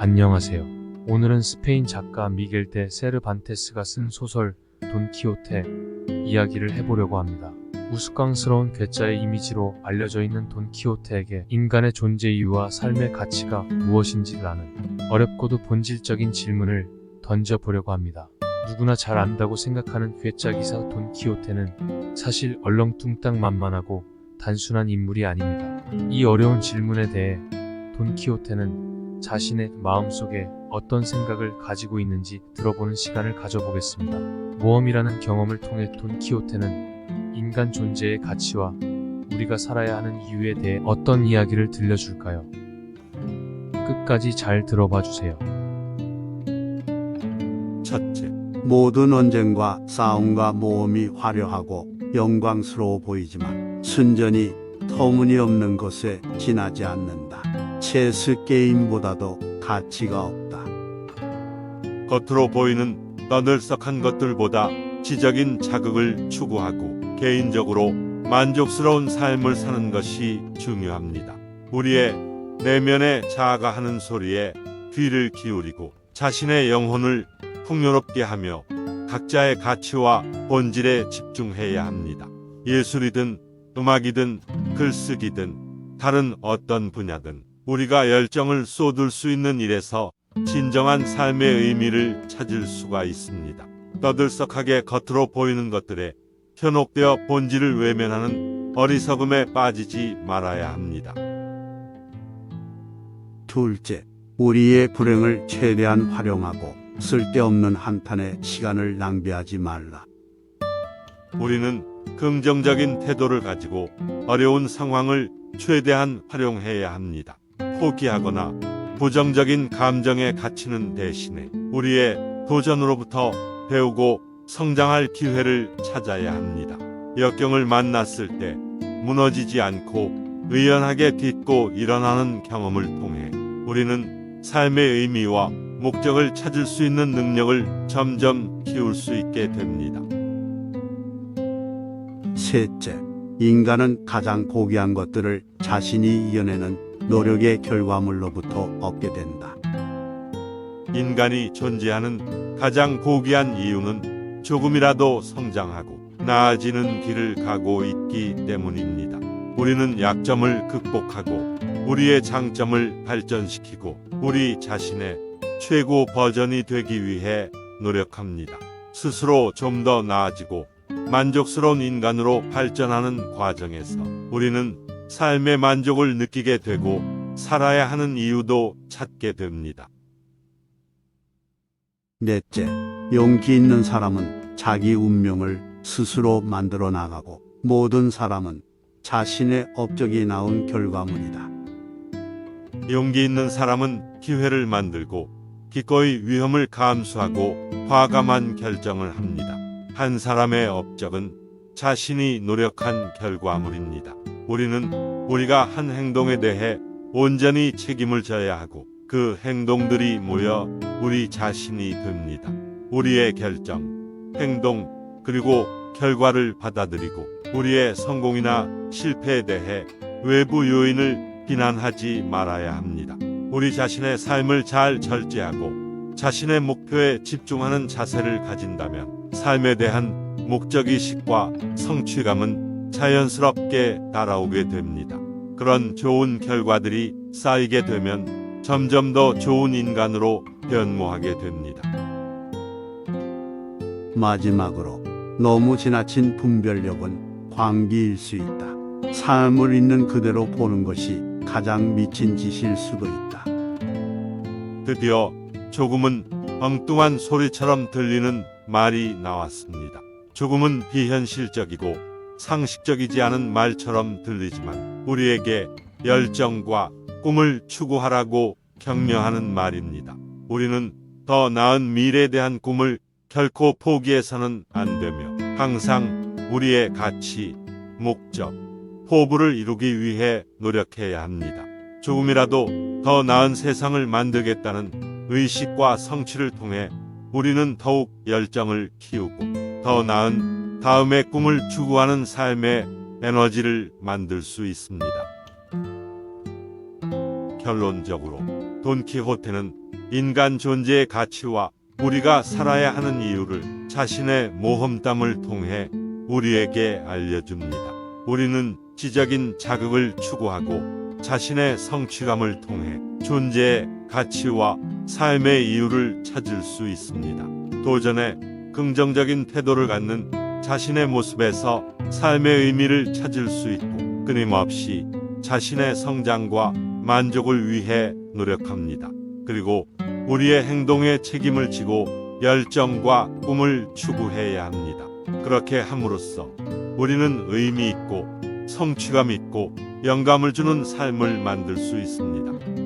안녕하세요. 오늘은 스페인 작가 미겔 데 세르반테스가 쓴 소설 돈키호테 이야기를 해보려고 합니다. 우스꽝스러운 괴짜의 이미지로 알려져 있는 돈키호테에게 인간의 존재 이유와 삶의 가치가 무엇인지를 아는 어렵고도 본질적인 질문을 던져보려고 합니다. 누구나 잘 안다고 생각하는 괴짜 기사 돈키호테는 사실 얼렁뚱땅 만만하고 단순한 인물이 아닙니다. 이 어려운 질문에 대해 돈키호테는 자신의 마음속에 어떤 생각을 가지고 있는지 들어보는 시간을 가져보겠습니다. 모험이라는 경험을 통해 돈키호테는 인간 존재의 가치와 우리가 살아야 하는 이유에 대해 어떤 이야기를 들려줄까요? 끝까지 잘 들어봐 주세요. 첫째, 모든 언쟁과 싸움과 모험이 화려하고 영광스러워 보이지만 순전히 터무니없는 것에 지나지 않는다. 체스 게임보다도 가치가 없다. 겉으로 보이는 떠들썩한 것들보다 지적인 자극을 추구하고 개인적으로 만족스러운 삶을 사는 것이 중요합니다. 우리의 내면의 자아가 하는 소리에 귀를 기울이고 자신의 영혼을 풍요롭게 하며 각자의 가치와 본질에 집중해야 합니다. 예술이든 음악이든 글쓰기든 다른 어떤 분야든 우리가 열정을 쏟을 수 있는 일에서 진정한 삶의 의미를 찾을 수가 있습니다. 떠들썩하게 겉으로 보이는 것들에 현혹되어 본질을 외면하는 어리석음에 빠지지 말아야 합니다. 둘째, 우리의 불행을 최대한 활용하고 쓸데없는 한탄에 시간을 낭비하지 말라. 우리는 긍정적인 태도를 가지고 어려운 상황을 최대한 활용해야 합니다. 포기하거나 부정적인 감정에 갇히는 대신에 우리의 도전으로부터 배우고 성장할 기회를 찾아야 합니다. 역경을 만났을 때 무너지지 않고 의연하게 딛고 일어나는 경험을 통해 우리는 삶의 의미와 목적을 찾을 수 있는 능력을 점점 키울 수 있게 됩니다. 셋째, 인간은 가장 고귀한 것들을 자신이 이겨내는 노력의 결과물로부터 얻게 된다. 인간이 존재하는 가장 고귀한 이유는 조금이라도 성장하고 나아지는 길을 가고 있기 때문입니다. 우리는 약점을 극복하고 우리의 장점을 발전시키고 우리 자신의 최고 버전이 되기 위해 노력합니다. 스스로 좀 더 나아지고 만족스러운 인간으로 발전하는 과정에서 우리는 삶의 만족을 느끼게 되고 살아야 하는 이유도 찾게 됩니다. 넷째, 용기 있는 사람은 자기 운명을 스스로 만들어 나가고 모든 사람은 자신의 업적이 나온 결과물이다. 용기 있는 사람은 기회를 만들고 기꺼이 위험을 감수하고 과감한 결정을 합니다. 한 사람의 업적은 자신이 노력한 결과물입니다. 우리는 우리가 한 행동에 대해 온전히 책임을 져야 하고 그 행동들이 모여 우리 자신이 됩니다. 우리의 결정, 행동, 그리고 결과를 받아들이고 우리의 성공이나 실패에 대해 외부 요인을 비난하지 말아야 합니다. 우리 자신의 삶을 잘 절제하고 자신의 목표에 집중하는 자세를 가진다면 삶에 대한 목적의식과 성취감은 자연스럽게 따라오게 됩니다. 그런 좋은 결과들이 쌓이게 되면 점점 더 좋은 인간으로 변모하게 됩니다. 마지막으로, 너무 지나친 분별력은 광기일 수 있다. 삶을 있는 그대로 보는 것이 가장 미친 짓일 수도 있다. 드디어 조금은 엉뚱한 소리처럼 들리는 말이 나왔습니다. 조금은 비현실적이고 상식적이지 않은 말처럼 들리지만 우리에게 열정과 꿈을 추구하라고 격려하는 말입니다. 우리는 더 나은 미래에 대한 꿈을 결코 포기해서는 안 되며 항상 우리의 가치, 목적, 포부를 이루기 위해 노력해야 합니다. 조금이라도 더 나은 세상을 만들겠다는 의식과 성취를 통해 우리는 더욱 열정을 키우고 더 나은 다음의 꿈을 추구하는 삶의 에너지를 만들 수 있습니다. 결론적으로 돈키호테는 인간 존재의 가치와 우리가 살아야 하는 이유를 자신의 모험담을 통해 우리에게 알려줍니다. 우리는 지적인 자극을 추구하고 자신의 성취감을 통해 존재의 가치와 삶의 이유를 찾을 수 있습니다. 도전에 긍정적인 태도를 갖는 자신의 모습에서 삶의 의미를 찾을 수 있고 끊임없이 자신의 성장과 만족을 위해 노력합니다. 그리고 우리의 행동에 책임을 지고 열정과 꿈을 추구해야 합니다. 그렇게 함으로써 우리는 의미 있고 성취감 있고 영감을 주는 삶을 만들 수 있습니다.